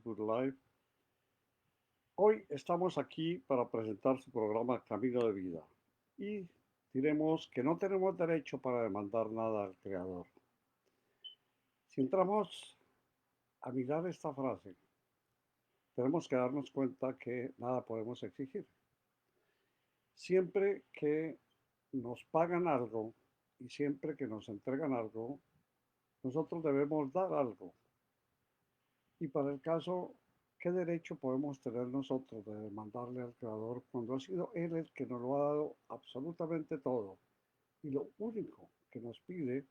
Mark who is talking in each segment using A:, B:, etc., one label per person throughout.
A: Facebook Live. Hoy estamos aquí para presentar su programa Camino de Vida y diremos que no tenemos derecho para demandar nada al Creador. Si entramos a mirar esta frase, tenemos que darnos cuenta que nada podemos exigir. Siempre que nos pagan algo y siempre que nos entregan algo, nosotros debemos dar algo. Y para el caso, ¿qué derecho podemos tener nosotros de demandarle al Creador cuando ha sido Él el que nos lo ha dado absolutamente todo? Y lo único que nos pide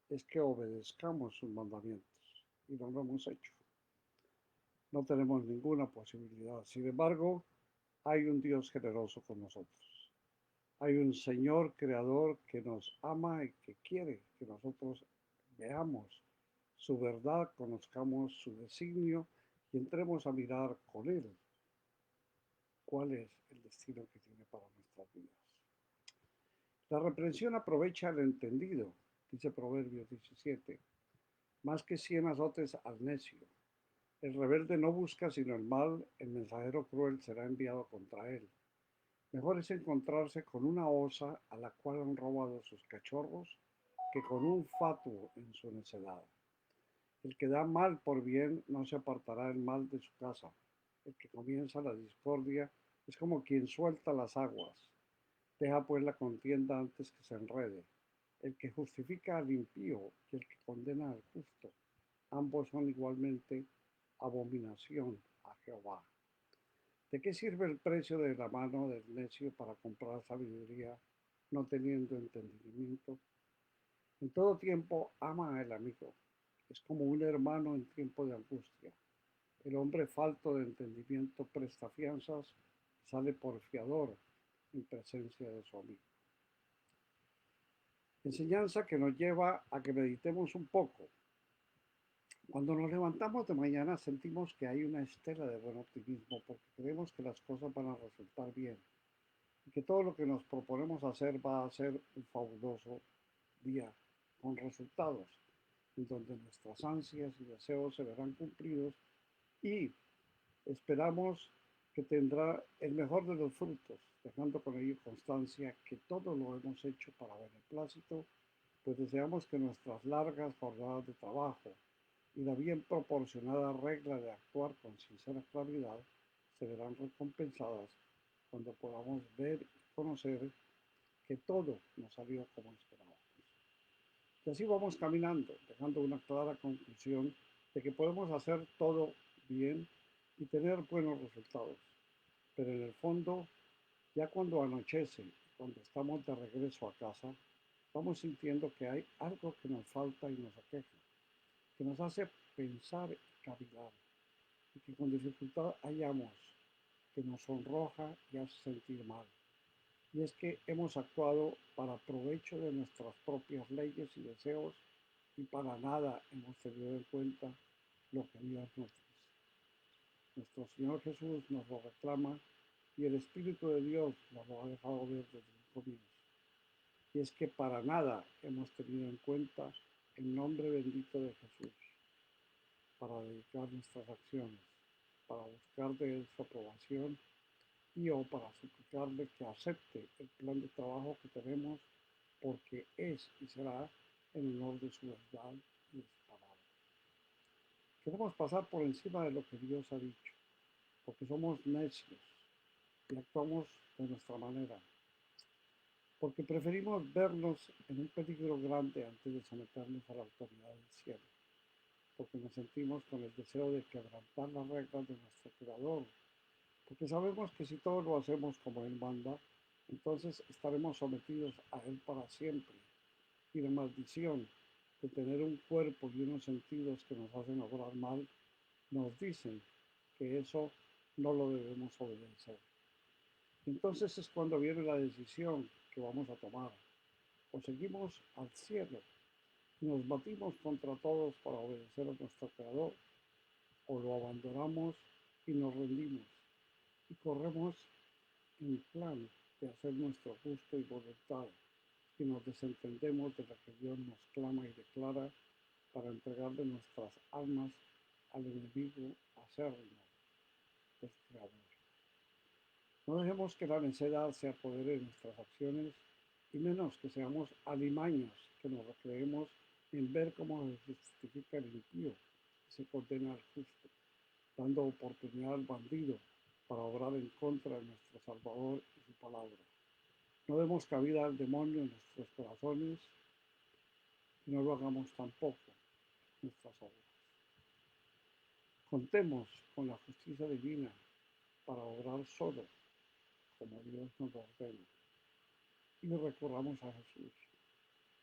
A: es que obedezcamos sus mandamientos. Y no lo hemos hecho. No tenemos ninguna posibilidad. Sin embargo, hay un Dios generoso con nosotros. Hay un Señor creador que nos ama y que quiere que nosotros veamos su verdad, conozcamos su designio y entremos a mirar con Él cuál es el destino que tiene para nuestras vidas. La reprensión aprovecha al entendido, dice Proverbios 17, más que 100 azotes al necio. El rebelde no busca sino el mal, el mensajero cruel será enviado contra él. Mejor es encontrarse con una osa a la cual han robado sus cachorros que con un fatuo en su necedad. El que da mal por bien no se apartará el mal de su casa. El que comienza la discordia es como quien suelta las aguas. Deja pues la contienda antes que se enrede. El que justifica al impío y el que condena al justo, ambos son igualmente abominación a Jehová. ¿De qué sirve el precio de la mano del necio para comprar sabiduría, no teniendo entendimiento? En todo tiempo ama al amigo. Es como un hermano en tiempo de angustia. El hombre falto de entendimiento presta fianzas y sale por fiador en presencia de su amigo. Enseñanza que nos lleva a que meditemos un poco. Cuando nos levantamos de mañana sentimos que hay una estela de buen optimismo porque creemos que las cosas van a resultar bien y que todo lo que nos proponemos hacer va a ser un fabuloso día con resultados en donde nuestras ansias y deseos se verán cumplidos y esperamos que tendrá el mejor de los frutos, dejando con ello constancia que todo lo hemos hecho para beneplácito, pues deseamos que nuestras largas jornadas de trabajo y la bien proporcionada regla de actuar con sincera claridad se verán recompensadas cuando podamos ver y conocer que todo nos salió como esperábamos. Y así vamos caminando, dejando una clara conclusión de que podemos hacer todo bien y tener buenos resultados. Pero en el fondo, ya cuando anochece, cuando estamos de regreso a casa, vamos sintiendo que hay algo que nos falta y nos aqueja, que nos hace pensar y cavilar, y que con dificultad hallamos, que nos sonroja y hace sentir mal. Y es que hemos actuado para provecho de nuestras propias leyes y deseos y para nada hemos tenido en cuenta lo que Dios nos dice. Nuestro Señor Jesús nos lo reclama y el Espíritu de Dios nos lo ha dejado ver desde el comienzo. Y es que para nada hemos tenido en cuenta el nombre bendito de Jesús para dedicar nuestras acciones, para buscar de Él su aprobación y o para suplicarle que acepte el plan de trabajo que tenemos porque es y será en honor de su verdad y de su palabra. Queremos pasar por encima de lo que Dios ha dicho, porque somos necios y actuamos de nuestra manera, porque preferimos vernos en un peligro grande antes de someternos a la autoridad del cielo, porque nos sentimos con el deseo de quebrantar las reglas de nuestro Creador, porque sabemos que si todos lo hacemos como Él manda, entonces estaremos sometidos a Él para siempre. Y la maldición de tener un cuerpo y unos sentidos que nos hacen obrar mal, nos dicen que eso no lo debemos obedecer. Entonces es cuando viene la decisión que vamos a tomar. O seguimos al cielo y nos batimos contra todos para obedecer a nuestro Creador, o lo abandonamos y nos rendimos y corremos en plan de hacer nuestro gusto y voluntad y nos desentendemos de lo que Dios nos clama y declara para entregarle nuestras almas al enemigo acérrimo del Creador. No dejemos que la necedad se apodere de nuestras acciones y menos que seamos alimaños, que nos recreemos en ver cómo se justifica el impío y se condena al justo, dando oportunidad al bandido para obrar en contra de nuestro Salvador y su palabra. No demos cabida al demonio en nuestros corazones y no lo hagamos tampoco en nuestras obras. Contemos con la justicia divina para obrar solo como Dios nos ordena y recurramos a Jesús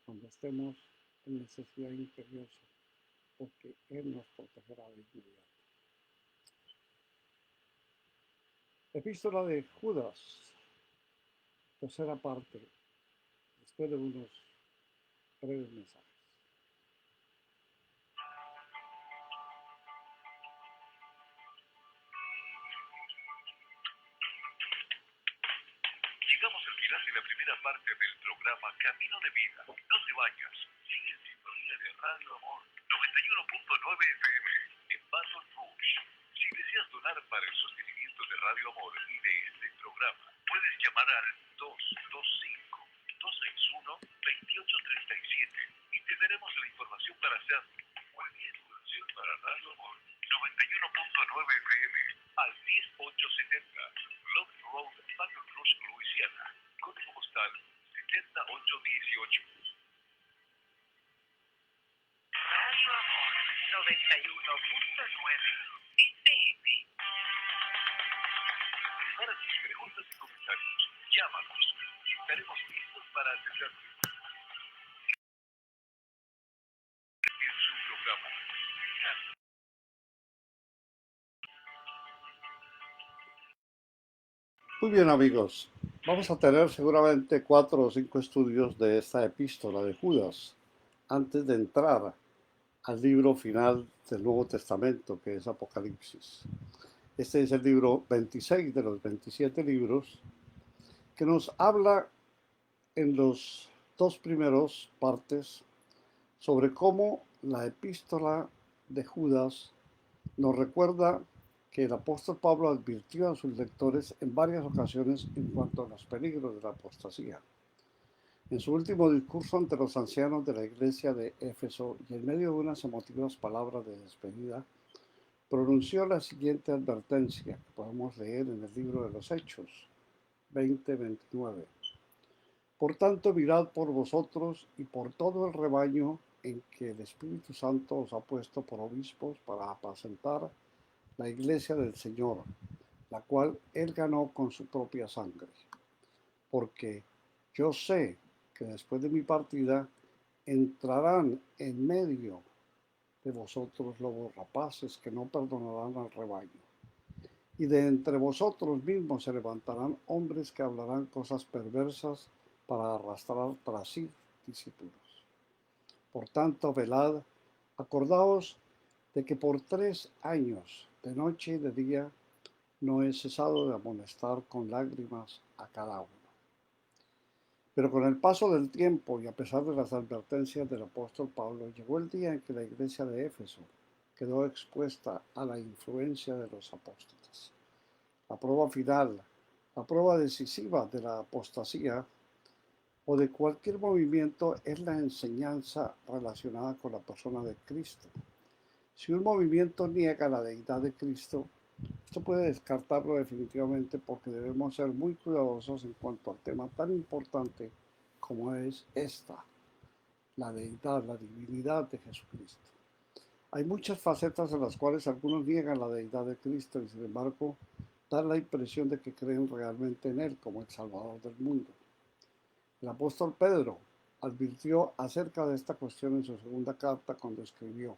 A: cuando estemos en necesidad imperiosa, porque Él nos protegerá de inmediato. Epístola de Judas, tercera parte, después de unos breves mensajes.
B: Llegamos al final de la primera parte del programa Camino de Vida. No te vayas. Sigue en sintonía de Radio Amor 91.9 FM en Baton Rouge. Si deseas donar para el sostenimiento de Radio Amor y de este programa, puedes llamar al 225-261-2837 y te daremos la información para hacerlo. Cualquier donación para Radio Amor 91.9 FM al 10870 Love Road, Baton Rouge, Louisiana. Código postal 70818. Radio Amor 91.9 FM. Para tus preguntas y comentarios, llámanos y estaremos listos para atenderte en su programa.
A: Muy bien, amigos, vamos a tener seguramente 4 o 5 estudios de esta epístola de Judas antes de entrar al libro final del Nuevo Testamento, que es Apocalipsis. Este es el libro 26 de los 27 libros que nos habla en los 2 primeros partes sobre cómo la epístola de Judas nos recuerda que el apóstol Pablo advirtió a sus lectores en varias ocasiones en cuanto a los peligros de la apostasía. En su último discurso ante los ancianos de la iglesia de Éfeso y en medio de unas emotivas palabras de despedida, pronunció la siguiente advertencia que podemos leer en el libro de los Hechos 20:29. Por tanto, mirad por vosotros y por todo el rebaño en que el Espíritu Santo os ha puesto por obispos para apacentar la iglesia del Señor, la cual Él ganó con su propia sangre. Porque yo sé que después de mi partida entrarán en medio de vosotros lobos rapaces que no perdonarán al rebaño. Y de entre vosotros mismos se levantarán hombres que hablarán cosas perversas para arrastrar tras sí discípulos. Por tanto, velad, acordaos de que por 3 años, de noche y de día, no he cesado de amonestar con lágrimas a cada uno. Pero con el paso del tiempo y a pesar de las advertencias del apóstol Pablo, llegó el día en que la iglesia de Éfeso quedó expuesta a la influencia de los apóstatas. La prueba final, la prueba decisiva de la apostasía o de cualquier movimiento es la enseñanza relacionada con la persona de Cristo. Si un movimiento niega la deidad de Cristo, esto puede descartarlo definitivamente porque debemos ser muy cuidadosos en cuanto al tema tan importante como es la deidad, la divinidad de Jesucristo. Hay muchas facetas en las cuales algunos niegan la deidad de Cristo y sin embargo dan la impresión de que creen realmente en Él como el Salvador del mundo. El apóstol Pedro advirtió acerca de esta cuestión en su segunda carta cuando escribió: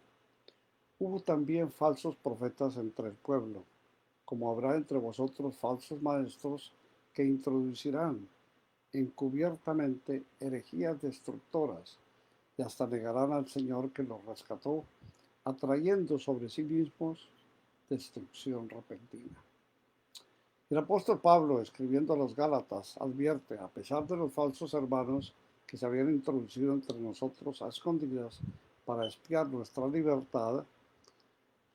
A: hubo también falsos profetas entre el pueblo, como habrá entre vosotros falsos maestros que introducirán encubiertamente herejías destructoras y hasta negarán al Señor que los rescató, atrayendo sobre sí mismos destrucción repentina. El apóstol Pablo, escribiendo a los Gálatas, advierte, a pesar de los falsos hermanos que se habían introducido entre nosotros a escondidas para espiar nuestra libertad,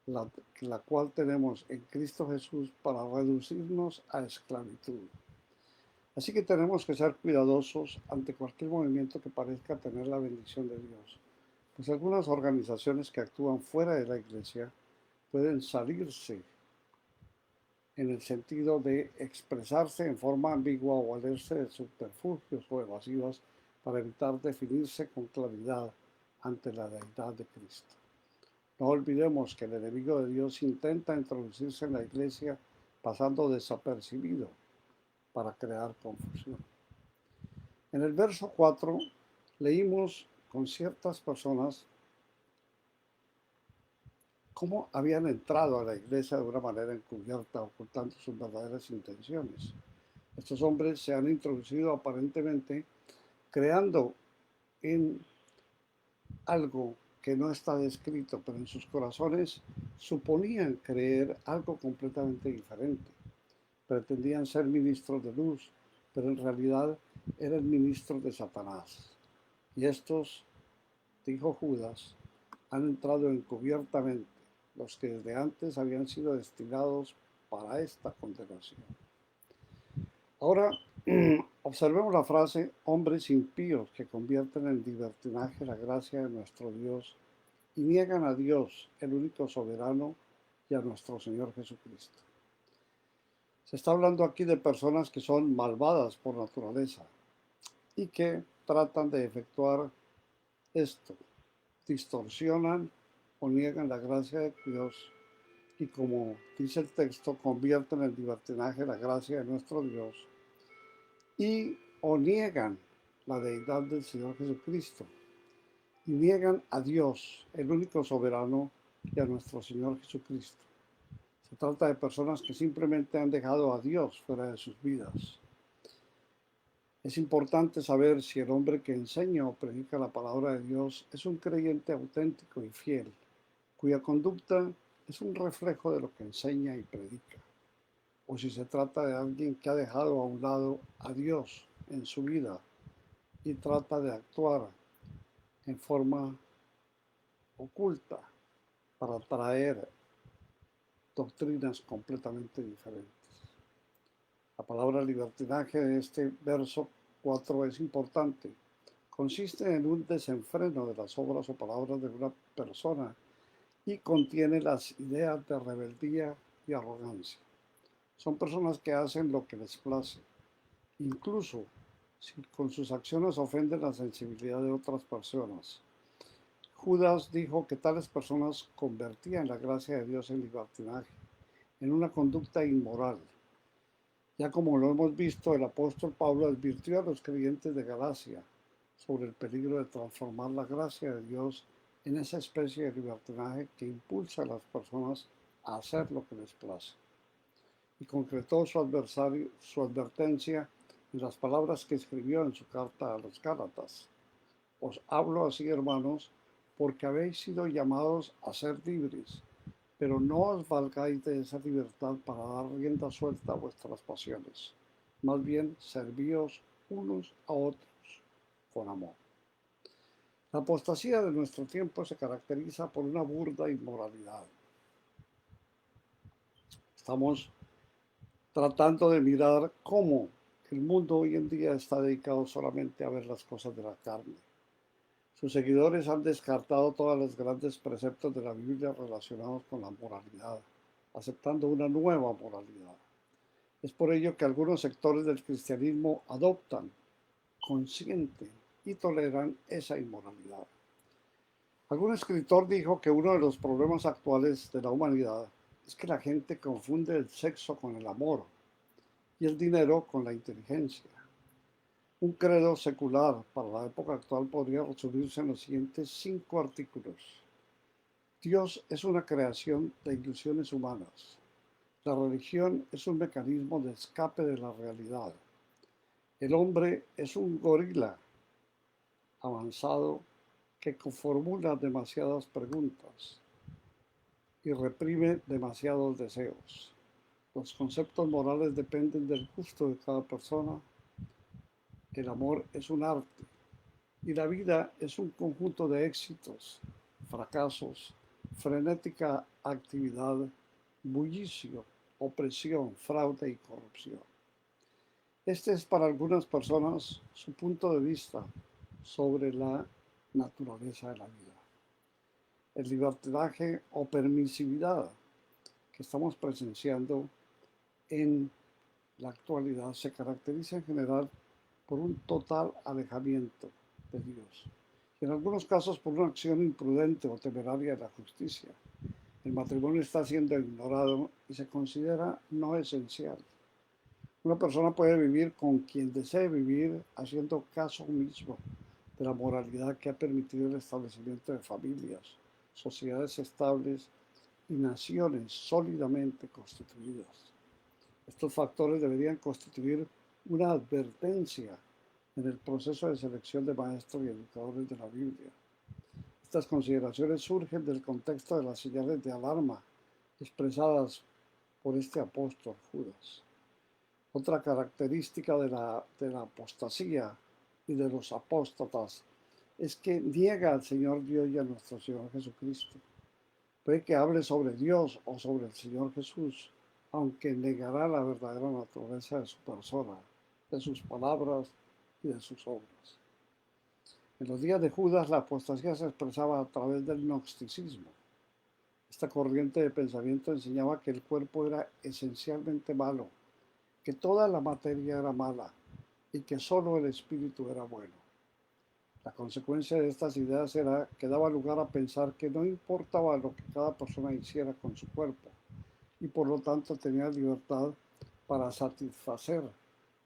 A: la cual tenemos en Cristo Jesús para reducirnos a esclavitud. Así que tenemos que ser cuidadosos ante cualquier movimiento que parezca tener la bendición de Dios, pues algunas organizaciones que actúan fuera de la iglesia pueden salirse en el sentido de expresarse en forma ambigua o valerse de subterfugios o evasivas para evitar definirse con claridad ante la deidad de Cristo. No olvidemos que el enemigo de Dios intenta introducirse en la iglesia pasando desapercibido para crear confusión. En el verso 4 leímos con ciertas personas cómo habían entrado a la iglesia de una manera encubierta, ocultando sus verdaderas intenciones. Estos hombres se han introducido aparentemente creando en algo que no está descrito, pero en sus corazones suponían creer algo completamente diferente. Pretendían ser ministros de luz, pero en realidad eran ministros de Satanás. Y estos, dijo Judas, han entrado encubiertamente, los que desde antes habían sido destinados para esta condenación. Ahora, observemos la frase, hombres impíos que convierten en libertinaje la gracia de nuestro Dios y niegan a Dios, el único soberano, y a nuestro Señor Jesucristo. Se está hablando aquí de personas que son malvadas por naturaleza y que tratan de efectuar esto, distorsionan o niegan la gracia de Dios y, como dice el texto, convierten en libertinaje la gracia de nuestro Dios y o niegan la deidad del Señor Jesucristo y niegan a Dios, el único soberano, y a nuestro Señor Jesucristo. Se trata de personas que simplemente han dejado a Dios fuera de sus vidas. Es importante saber si el hombre que enseña o predica la palabra de Dios es un creyente auténtico y fiel, cuya conducta es un reflejo de lo que enseña y predica, o si se trata de alguien que ha dejado a un lado a Dios en su vida y trata de actuar en forma oculta para traer doctrinas completamente diferentes. La palabra libertinaje de este verso 4 es importante. Consiste en un desenfreno de las obras o palabras de una persona y contiene las ideas de rebeldía y arrogancia. Son personas que hacen lo que les place, incluso si con sus acciones ofenden la sensibilidad de otras personas. Judas dijo que tales personas convertían la gracia de Dios en libertinaje, en una conducta inmoral. Ya como lo hemos visto, el apóstol Pablo advirtió a los creyentes de Galacia sobre el peligro de transformar la gracia de Dios en esa especie de libertinaje que impulsa a las personas a hacer lo que les place. Y concretó su advertencia en las palabras que escribió en su carta a los Gálatas. Os hablo así, hermanos, porque habéis sido llamados a ser libres, pero no os valgáis de esa libertad para dar rienda suelta a vuestras pasiones. Más bien, servíos unos a otros con amor. La apostasía de nuestro tiempo se caracteriza por una burda inmoralidad. Estamos tratando de mirar cómo el mundo hoy en día está dedicado solamente a ver las cosas de la carne. Sus seguidores han descartado todos los grandes preceptos de la Biblia relacionados con la moralidad, aceptando una nueva moralidad. Es por ello que algunos sectores del cristianismo adoptan, consienten y toleran esa inmoralidad. Algún escritor dijo que uno de los problemas actuales de la humanidad es que la gente confunde el sexo con el amor y el dinero con la inteligencia. Un credo secular para la época actual podría resumirse en los siguientes 5 artículos. Dios es una creación de ilusiones humanas. La religión es un mecanismo de escape de la realidad. El hombre es un gorila avanzado que formula demasiadas preguntas y reprime demasiados deseos. Los conceptos morales dependen del gusto de cada persona. El amor es un arte y la vida es un conjunto de éxitos, fracasos, frenética actividad, bullicio, opresión, fraude y corrupción. Este es para algunas personas su punto de vista sobre la naturaleza de la vida. El libertinaje o permisividad que estamos presenciando en la actualidad se caracteriza en general por un total alejamiento de Dios y en algunos casos por una acción imprudente o temeraria de la justicia. El matrimonio está siendo ignorado y se considera no esencial. Una persona puede vivir con quien desee vivir haciendo caso omiso de la moralidad que ha permitido el establecimiento de familias, sociedades estables y naciones sólidamente constituidas. Estos factores deberían constituir una advertencia en el proceso de selección de maestros y educadores de la Biblia. Estas consideraciones surgen del contexto de las señales de alarma expresadas por este apóstol Judas. Otra característica de la apostasía y de los apóstatas es que niega al Señor Dios y a nuestro Señor Jesucristo. Puede que hable sobre Dios o sobre el Señor Jesús, aunque negará la verdadera naturaleza de su persona, de sus palabras y de sus obras. En los días de Judas, la apostasía se expresaba a través del gnosticismo. Esta corriente de pensamiento enseñaba que el cuerpo era esencialmente malo, que toda la materia era mala y que solo el espíritu era bueno. La consecuencia de estas ideas era que daba lugar a pensar que no importaba lo que cada persona hiciera con su cuerpo y por lo tanto tenía libertad para satisfacer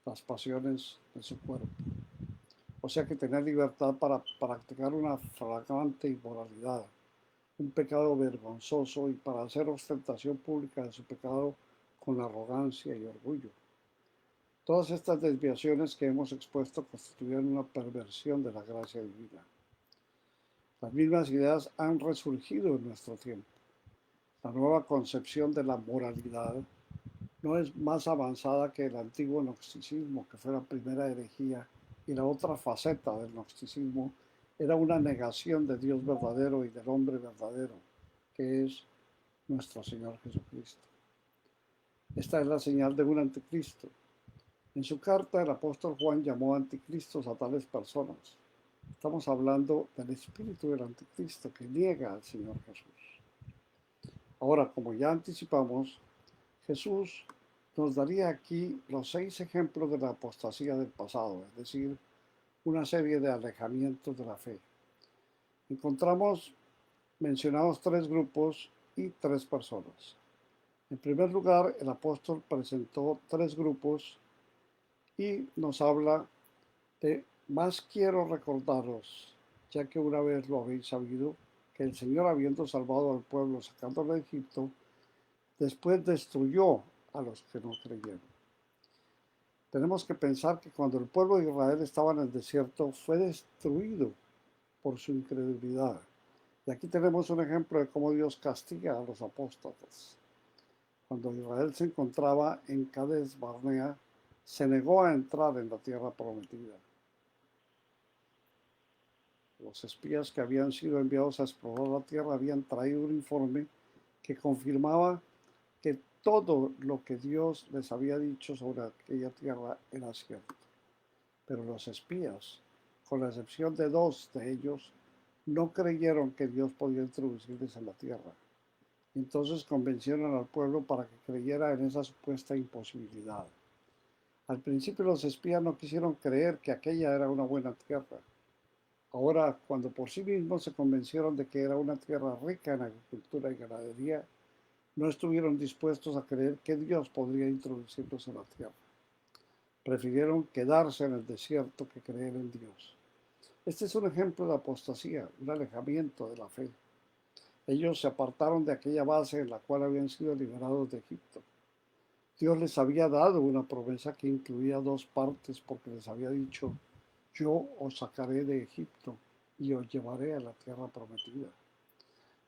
A: las pasiones de su cuerpo. O sea que tenía libertad para practicar una flagrante inmoralidad, un pecado vergonzoso y para hacer ostentación pública de su pecado con arrogancia y orgullo. Todas estas desviaciones que hemos expuesto constituyen una perversión de la gracia divina. Las mismas ideas han resurgido en nuestro tiempo. La nueva concepción de la moralidad no es más avanzada que el antiguo gnosticismo, que fue la primera herejía, y la otra faceta del gnosticismo era una negación de Dios verdadero y del hombre verdadero, que es nuestro Señor Jesucristo. Esta es la señal de un anticristo. En su carta, el apóstol Juan llamó anticristos a tales personas. Estamos hablando del espíritu del anticristo que niega al Señor Jesús. Ahora, como ya anticipamos, Jesús nos daría aquí los 6 ejemplos de la apostasía del pasado, es decir, una serie de alejamientos de la fe. Encontramos mencionados 3 grupos y 3 personas. En primer lugar, el apóstol presentó 3 grupos y nos habla de: más quiero recordaros, ya que una vez lo habéis sabido, que el Señor, habiendo salvado al pueblo sacándolo de Egipto, después destruyó a los que no creyeron. Tenemos que pensar que cuando el pueblo de Israel estaba en el desierto, fue destruido por su incredulidad. Y aquí tenemos un ejemplo de cómo Dios castiga a los apóstatas. Cuando Israel se encontraba en Cades Barnea, se negó a entrar en la tierra prometida. Los espías que habían sido enviados a explorar la tierra habían traído un informe que confirmaba que todo lo que Dios les había dicho sobre aquella tierra era cierto. Pero los espías, con la excepción de 2 de ellos, no creyeron que Dios podía introducirles en la tierra. Entonces convencieron al pueblo para que creyera en esa supuesta imposibilidad. Al principio los espías no quisieron creer que aquella era una buena tierra. Ahora, cuando por sí mismos se convencieron de que era una tierra rica en agricultura y ganadería, no estuvieron dispuestos a creer que Dios podría introducirlos en la tierra. Prefirieron quedarse en el desierto que creer en Dios. Este es un ejemplo de apostasía, un alejamiento de la fe. Ellos se apartaron de aquella base en la cual habían sido liberados de Egipto. Dios les había dado una promesa que incluía 2 partes, porque les había dicho: yo os sacaré de Egipto y os llevaré a la tierra prometida.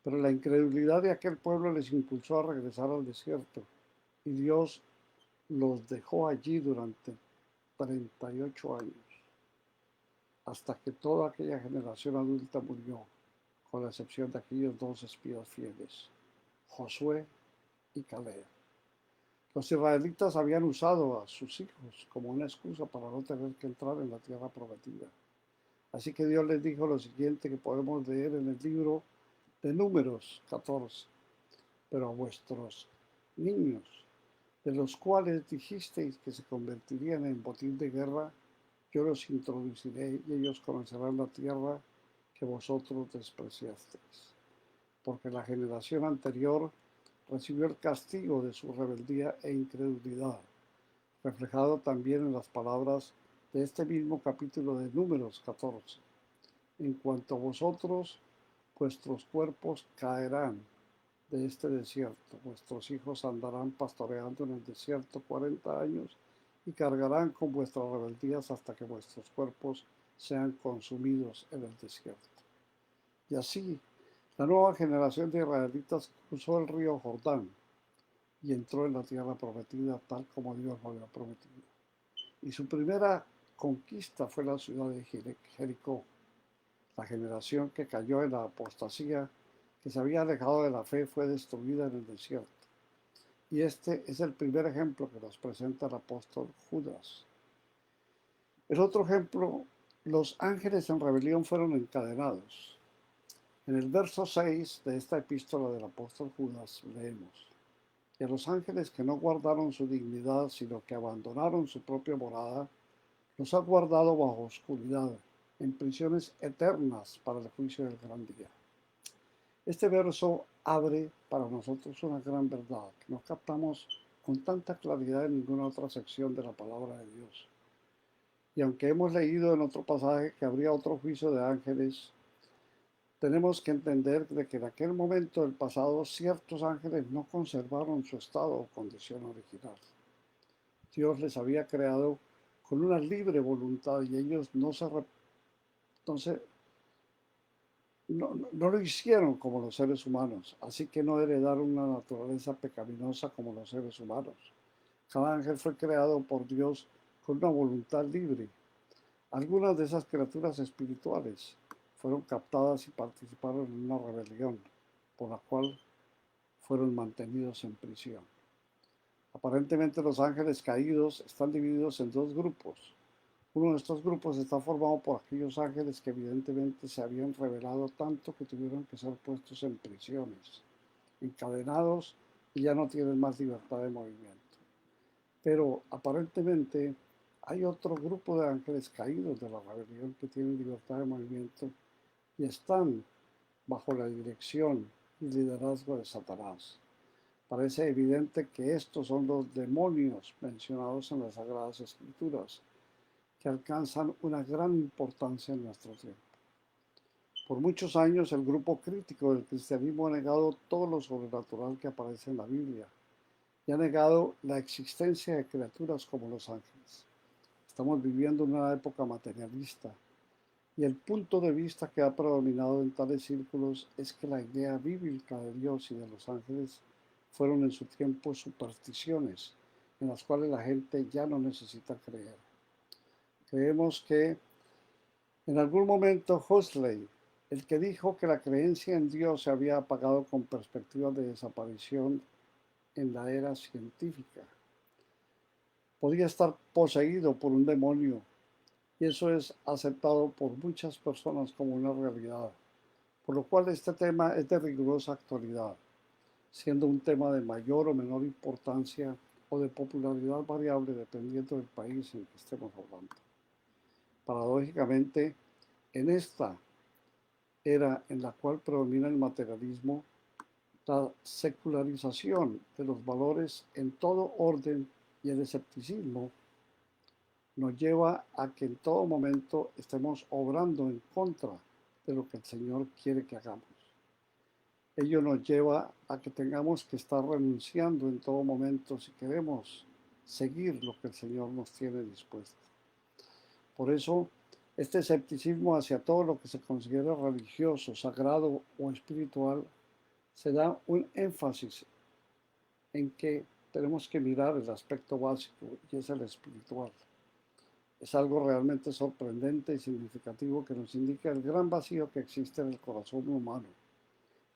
A: Pero la incredulidad de aquel pueblo les impulsó a regresar al desierto, y Dios los dejó allí durante 38 años, hasta que toda aquella generación adulta murió, con la excepción de aquellos 2 espías fieles, Josué y Caleb. Los israelitas habían usado a sus hijos como una excusa para no tener que entrar en la tierra prometida. Así que Dios les dijo lo siguiente que podemos leer en el libro de Números 14. Pero a vuestros niños, de los cuales dijisteis que se convertirían en botín de guerra, yo los introduciré y ellos conocerán la tierra que vosotros despreciasteis. Porque la generación anterior recibió el castigo de su rebeldía e incredulidad, reflejado también en las palabras de este mismo capítulo de Números 14. En cuanto a vosotros, vuestros cuerpos caerán de este desierto, vuestros hijos andarán pastoreando en el desierto 40 años y cargarán con vuestras rebeldías hasta que vuestros cuerpos sean consumidos en el desierto. Y así, la nueva generación de israelitas cruzó el río Jordán y entró en la tierra prometida tal como Dios lo había prometido. Y su primera conquista fue la ciudad de Jericó. La generación que cayó en la apostasía, que se había alejado de la fe, fue destruida en el desierto. Y este es el primer ejemplo que nos presenta el apóstol Judas. El otro ejemplo, los ángeles en rebelión fueron encadenados. En el verso 6 de esta epístola del apóstol Judas leemos: y a los ángeles que no guardaron su dignidad, sino que abandonaron su propia morada, los ha guardado bajo oscuridad, en prisiones eternas para el juicio del gran día. Este verso abre para nosotros una gran verdad que no captamos con tanta claridad en ninguna otra sección de la palabra de Dios. Y aunque hemos leído en otro pasaje que habría otro juicio de ángeles, tenemos que entender de que en aquel momento del pasado ciertos ángeles no conservaron su estado o condición original. Dios les había creado con una libre voluntad y ellos no lo hicieron como los seres humanos, así que no heredaron una naturaleza pecaminosa como los seres humanos. Cada ángel fue creado por Dios con una voluntad libre. Algunas de esas criaturas espirituales fueron captadas y participaron en una rebelión, por la cual fueron mantenidos en prisión. Aparentemente los ángeles caídos están divididos en dos grupos. Uno de estos grupos está formado por aquellos ángeles que evidentemente se habían rebelado tanto que tuvieron que ser puestos en prisiones, encadenados y ya no tienen más libertad de movimiento. Pero aparentemente hay otro grupo de ángeles caídos de la rebelión que tienen libertad de movimiento y están bajo la dirección y liderazgo de Satanás. Parece evidente que estos son los demonios mencionados en las Sagradas Escrituras, que alcanzan una gran importancia en nuestro tiempo. Por muchos años el grupo crítico del cristianismo ha negado todo lo sobrenatural que aparece en la Biblia y ha negado la existencia de criaturas como los ángeles. Estamos viviendo una época materialista y el punto de vista que ha predominado en tales círculos es que la idea bíblica de Dios y de los ángeles fueron en su tiempo supersticiones en las cuales la gente ya no necesita creer. Creemos que en algún momento Huxley, el que dijo que la creencia en Dios se había apagado con perspectivas de desaparición en la era científica, podía estar poseído por un demonio, y eso es aceptado por muchas personas como una realidad, por lo cual este tema es de rigurosa actualidad, siendo un tema de mayor o menor importancia o de popularidad variable dependiendo del país en que estemos hablando. Paradójicamente, en esta era en la cual predomina el materialismo, la secularización de los valores en todo orden y el escepticismo nos lleva a que en todo momento estemos obrando en contra de lo que el Señor quiere que hagamos. Ello nos lleva a que tengamos que estar renunciando en todo momento si queremos seguir lo que el Señor nos tiene dispuesto. Por eso, este escepticismo hacia todo lo que se considera religioso, sagrado o espiritual, se da un énfasis en que tenemos que mirar el aspecto básico y es el espiritual. Es algo realmente sorprendente y significativo que nos indica el gran vacío que existe en el corazón humano.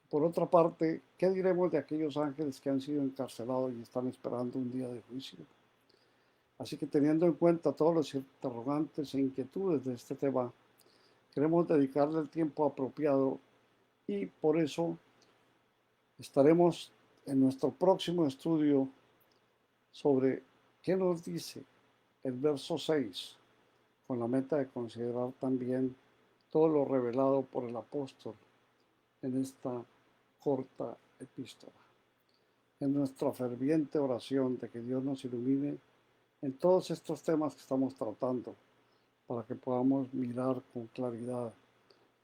A: Por otra parte, ¿qué diremos de aquellos ángeles que han sido encarcelados y están esperando un día de juicio? Así que teniendo en cuenta todos los interrogantes e inquietudes de este tema, queremos dedicarle el tiempo apropiado y por eso estaremos en nuestro próximo estudio sobre qué nos dice el verso 6, con la meta de considerar también todo lo revelado por el apóstol en esta corta epístola. En nuestra ferviente oración de que Dios nos ilumine en todos estos temas que estamos tratando, para que podamos mirar con claridad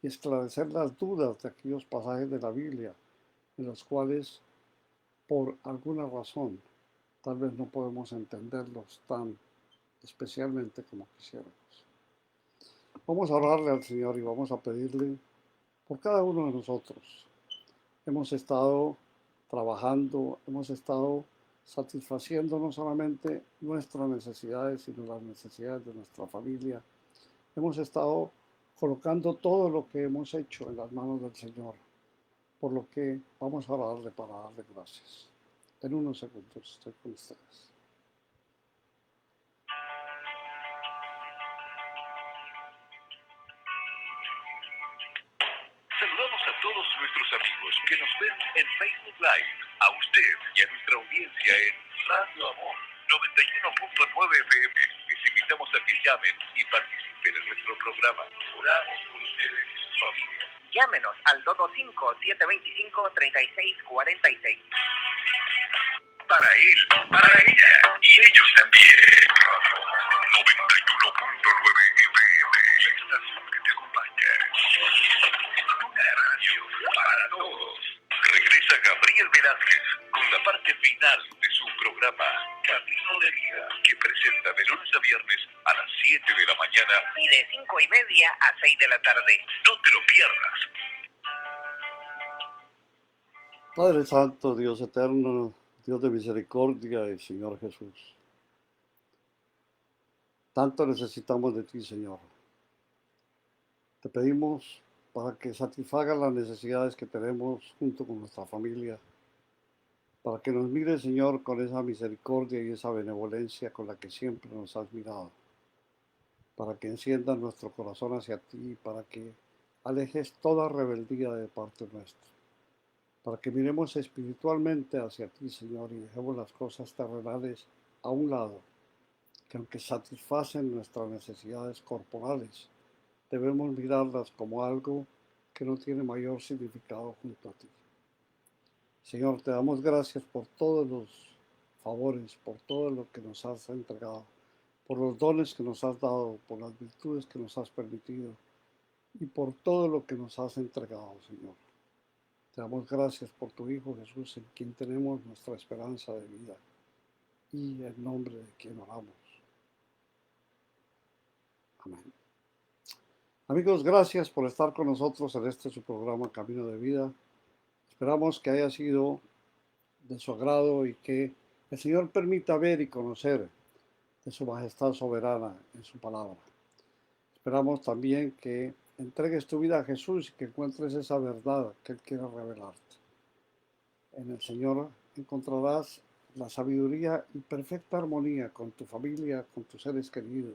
A: y esclarecer las dudas de aquellos pasajes de la Biblia en los cuales, por alguna razón, tal vez no podemos entenderlos tan especialmente como quisiéramos. Vamos a orarle al Señor y vamos a pedirle por cada uno de nosotros. Hemos estado trabajando, hemos estado satisfaciendo no solamente nuestras necesidades, sino las necesidades de nuestra familia. Hemos estado colocando todo lo que hemos hecho en las manos del Señor, por lo que vamos a orarle para darle gracias. En unos segundos estoy con ustedes.
B: Saludamos a todos nuestros amigos que nos ven en Facebook Live, a usted y a nuestra audiencia en Radio Amor 91.9 FM. Les invitamos a que llamen y participen en nuestro programa. Oramos por ustedes y sus familias.
C: Llámenos al 225-725-3646.
B: Para él, para ella y ellos también. 91.9 FM, la estación que te acompaña. Una radio para todos. Regresa Gabriel Velázquez con la parte final de su programa Camino de Vida, que presenta de lunes a viernes a las 7 de la mañana
C: Y de 5:30 a 6 de la tarde.
B: No te lo pierdas.
A: Padre Santo, Dios eterno, Dios de misericordia y Señor Jesús. Tanto necesitamos de ti, Señor. Te pedimos para que satisfagas las necesidades que tenemos junto con nuestra familia, para que nos mires, Señor, con esa misericordia y esa benevolencia con la que siempre nos has mirado, para que enciendas nuestro corazón hacia ti, para que alejes toda rebeldía de parte nuestra, para que miremos espiritualmente hacia ti, Señor, y dejemos las cosas terrenales a un lado, que aunque satisfacen nuestras necesidades corporales, debemos mirarlas como algo que no tiene mayor significado junto a ti. Señor, te damos gracias por todos los favores, por todo lo que nos has entregado, por los dones que nos has dado, por las virtudes que nos has permitido y por todo lo que nos has entregado, Señor. Te damos gracias por tu Hijo Jesús, en quien tenemos nuestra esperanza de vida y en nombre de quien oramos. Amén. Amigos, gracias por estar con nosotros en este su programa Camino de Vida. Esperamos que haya sido de su agrado y que el Señor permita ver y conocer de su majestad soberana en su palabra. Esperamos también que entregues tu vida a Jesús y que encuentres esa verdad que Él quiere revelarte. En el Señor encontrarás la sabiduría y perfecta armonía con tu familia, con tus seres queridos,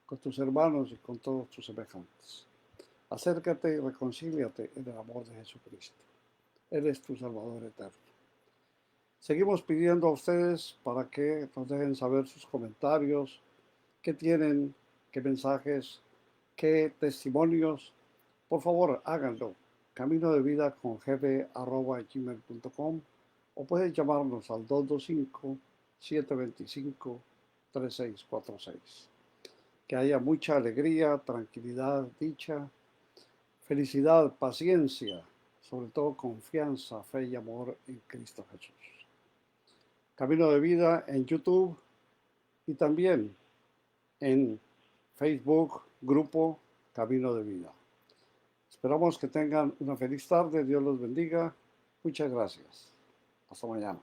A: con tus hermanos y con todos tus semejantes. Acércate y reconcíliate en el amor de Jesucristo. Él es tu Salvador eterno. Seguimos pidiendo a ustedes para que nos dejen saber sus comentarios, qué tienen, qué mensajes, qué testimonios. Por favor, háganlo. Camino de vida con gb@gmail.com o pueden llamarnos al 225-725-3646. Que haya mucha alegría, tranquilidad, dicha, felicidad, paciencia, sobre todo confianza, fe y amor en Cristo Jesús. Camino de Vida en YouTube y también en Facebook, grupo Camino de Vida. Esperamos que tengan una feliz tarde. Dios los bendiga. Muchas gracias. Hasta mañana.